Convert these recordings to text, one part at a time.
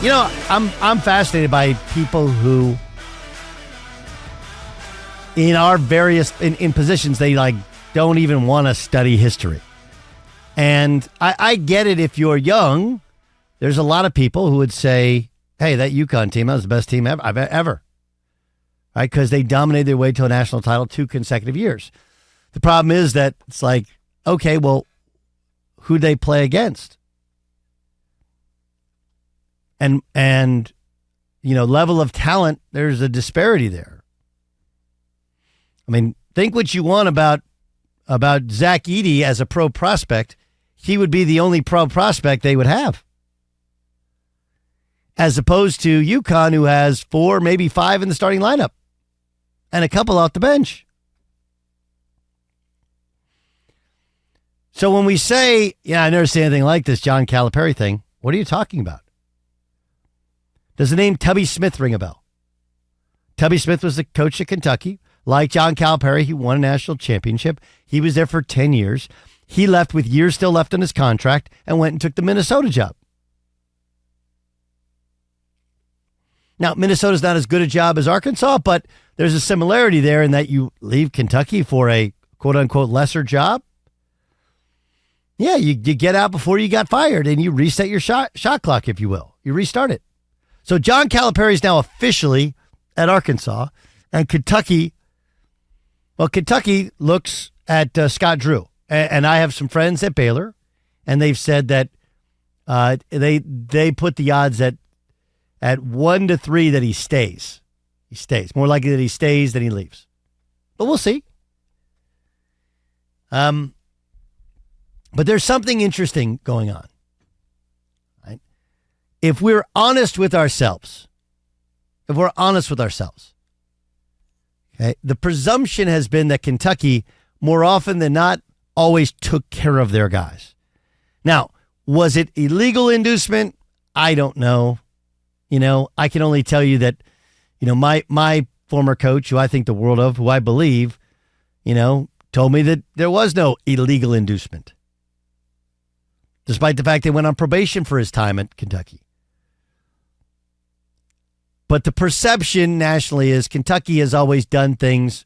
I'm fascinated by people who, in our various in positions, they don't even want to study history. And I get it if you're young. There's a lot of people who would say, hey, that UConn team, that was the best team ever. Right? Because they dominated their way to a national title 2 consecutive years. The problem is that it's like, okay, well, who'd they play against? And level of talent, there's a disparity there. I mean, think what you want about Zach Edey as a pro prospect. He would be the only pro prospect they would have. As opposed to UConn, who has 4, maybe 5 in the starting lineup and a couple off the bench. So when we say, I never say anything like this John Calipari thing, what are you talking about? Does the name Tubby Smith ring a bell? Tubby Smith was the coach at Kentucky. Like John Calipari, he won a national championship. He was there for 10 years. He left with years still left on his contract and went and took the Minnesota job. Now, Minnesota's not as good a job as Arkansas, but there's a similarity there in that you leave Kentucky for a quote-unquote lesser job. Yeah, you get out before you got fired, and you reset your shot clock, if you will. You restart it. So John Calipari is now officially at Arkansas, and Kentucky looks at Scott Drew. And I have some friends at Baylor, and they've said that they put the odds at 1 to 3 that he stays. He stays. More likely that he stays than he leaves. But we'll see. But there's something interesting going on. Right? If we're honest with ourselves, okay, the presumption has been that Kentucky, more often than not, always took care of their guys. Now, was it illegal inducement? I don't know. I can only tell you that, my former coach, who I think the world of, who I believe, told me that there was no illegal inducement, despite the fact they went on probation for his time at Kentucky. But the perception nationally is Kentucky has always done things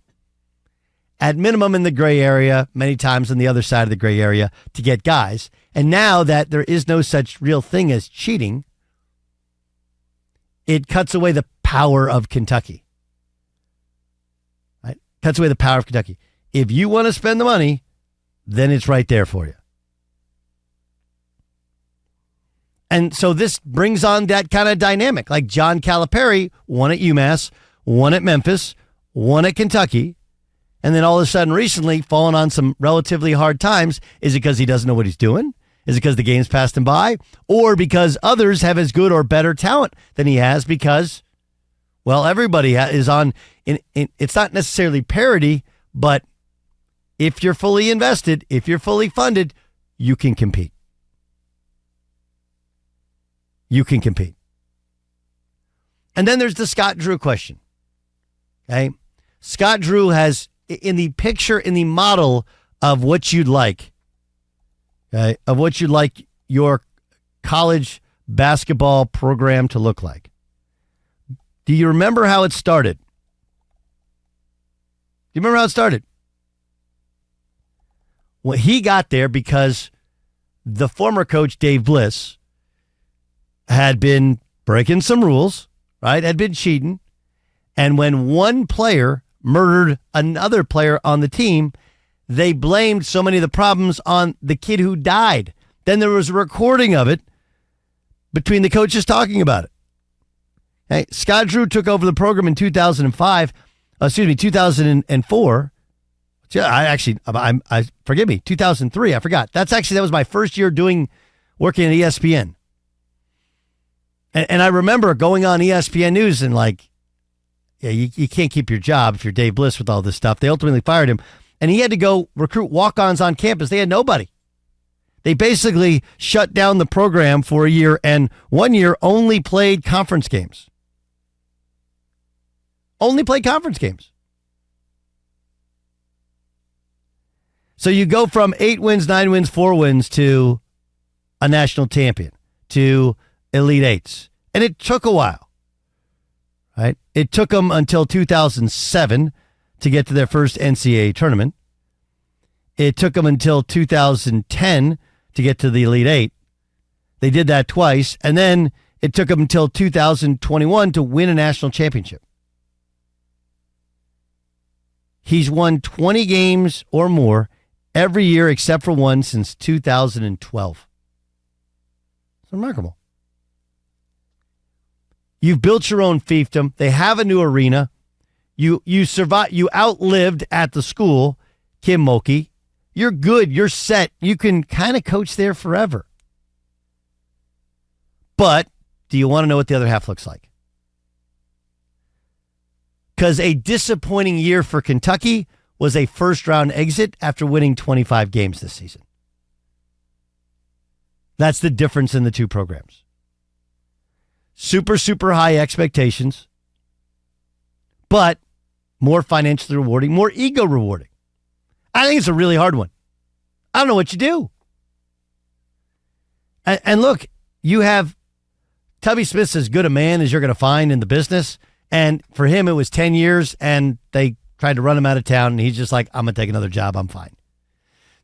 at minimum in the gray area, many times on the other side of the gray area to get guys. And now that there is no such real thing as cheating, it cuts away the power of Kentucky. Right? Cuts away the power of Kentucky. If you want to spend the money, then it's right there for you. And so this brings on that kind of dynamic. Like John Calipari won at UMass, won at Memphis, won at Kentucky, and then all of a sudden recently fallen on some relatively hard times. Is it because he doesn't know what he's doing? Is it because the game's passed him by? Or because others have as good or better talent than he has because, well, everybody is on, it's not necessarily parity, but if you're fully invested, if you're fully funded, you can compete. You can compete. And then there's the Scott Drew question. Okay. Scott Drew has, in the picture, in the model of what you'd like, okay, of what you'd like your college basketball program to look like. Do you remember how it started? Do you remember how it started? Well, he got there because the former coach, Dave Bliss, had been breaking some rules, right? Had been cheating. And when one player murdered another player on the team, they blamed so many of the problems on the kid who died. Then there was a recording of it between the coaches talking about it. Hey, Scott Drew took over the program in 2004. Forgive me, 2003. I forgot. That was my first year working at ESPN. And I remember going on ESPN News and you can't keep your job if you're Dave Bliss with all this stuff. They ultimately fired him. And he had to go recruit walk-ons on campus. They had nobody. They basically shut down the program for a year, and 1 year only played conference games. Only played conference games. So you go from 8 wins, 9 wins, 4 wins to a national champion, to Elite Eights, And it took a while, right? It took them until 2007 to get to their first NCAA tournament. It took them until 2010 to get to the Elite Eight. They did that twice. And then it took them until 2021 to win a national championship. He's won 20 games or more every year except for one since 2012. It's remarkable. You've built your own fiefdom. They have a new arena. You survived. You outlived at the school, Kim Mulkey. You're good. You're set. You can kind of coach there forever. But do you want to know what the other half looks like? Because a disappointing year for Kentucky was a first-round exit after winning 25 games this season. That's the difference in the two programs. Super, super high expectations, but more financially rewarding, more ego rewarding. I think it's a really hard one. I don't know what you do. And look, you have Tubby Smith's as good a man as you're going to find in the business. And for him, it was 10 years, and they tried to run him out of town, and he's just like, I'm going to take another job. I'm fine.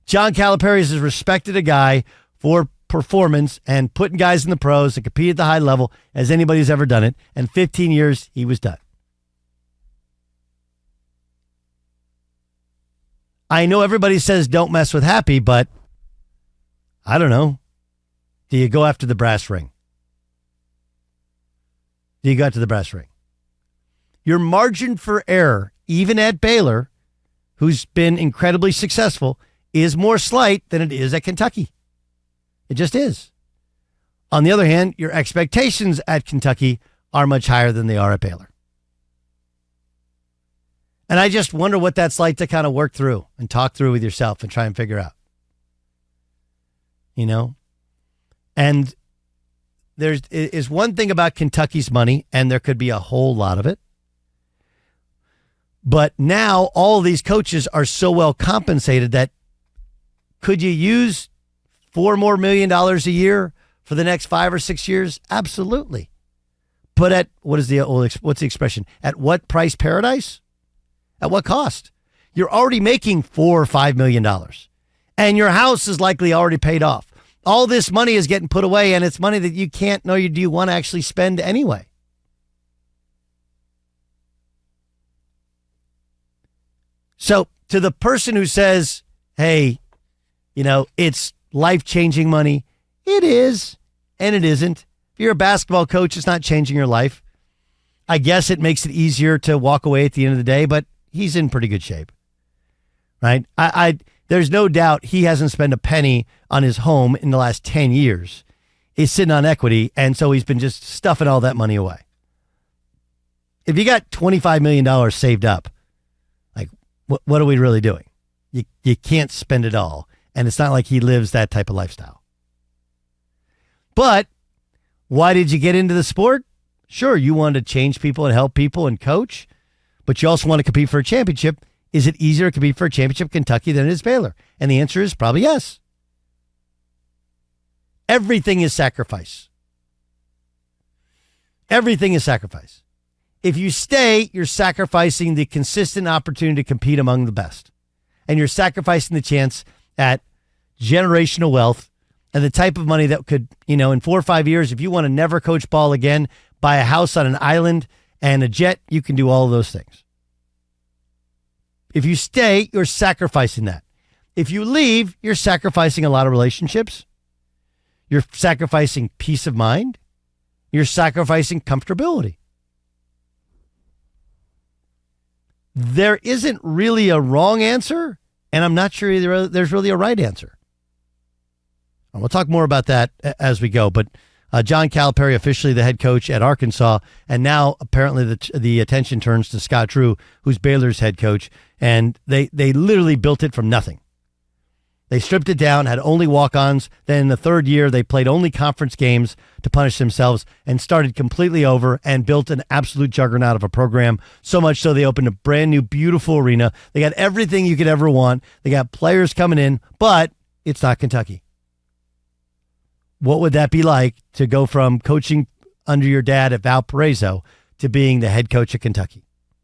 John Calipari is as respected a guy for performance and putting guys in the pros and compete at the high level as anybody's ever done it. And 15 years, he was done. I know everybody says don't mess with Happy, but I don't know. Do you go after the brass ring? Do you go after the brass ring? Your margin for error, even at Baylor, who's been incredibly successful, is more slight than it is at Kentucky. It just is. On the other hand, your expectations at Kentucky are much higher than they are at Baylor. And I just wonder what that's like to kind of work through and talk through with yourself and try and figure out. You know? And there is one thing about Kentucky's money, and there could be a whole lot of it. But now all these coaches are so well compensated that could you use $4 more million a year for the next 5 or 6 years? Absolutely. But at what's the expression? At what price paradise? At what cost? You're already making $4 or $5 million, and your house is likely already paid off. All this money is getting put away, and it's money that you can't know do you want to actually spend anyway. So to the person who says, hey, it's life-changing money, it is, and it isn't. If you're a basketball coach, it's not changing your life. I guess it makes it easier to walk away at the end of the day, but he's in pretty good shape, right? There's no doubt he hasn't spent a penny on his home in the last 10 years. He's sitting on equity, and so he's been just stuffing all that money away. If you got $25 million saved up, what are we really doing? You can't spend it all. And it's not like he lives that type of lifestyle. But why did you get into the sport? Sure, you wanted to change people and help people and coach, but you also want to compete for a championship. Is it easier to compete for a championship in Kentucky than it is Baylor? And the answer is probably yes. Everything is sacrifice. Everything is sacrifice. If you stay, you're sacrificing the consistent opportunity to compete among the best. And you're sacrificing the chance at generational wealth and the type of money that could, in 4 or 5 years, if you want to never coach ball again, buy a house on an island and a jet, you can do all of those things. If you stay, you're sacrificing that. If you leave, you're sacrificing a lot of relationships. You're sacrificing peace of mind. You're sacrificing comfortability. There isn't really a wrong answer, and I'm not sure there's really a right answer. And we'll talk more about that as we go, but John Calipari, officially the head coach at Arkansas, and now apparently the attention turns to Scott Drew, who's Baylor's head coach, and they literally built it from nothing. They stripped it down, had only walk-ons. Then in the third year, they played only conference games to punish themselves and started completely over and built an absolute juggernaut of a program. So much so they opened a brand new, beautiful arena. They got everything you could ever want. They got players coming in, but it's not Kentucky. What would that be like to go from coaching under your dad at Valparaiso to being the head coach of Kentucky?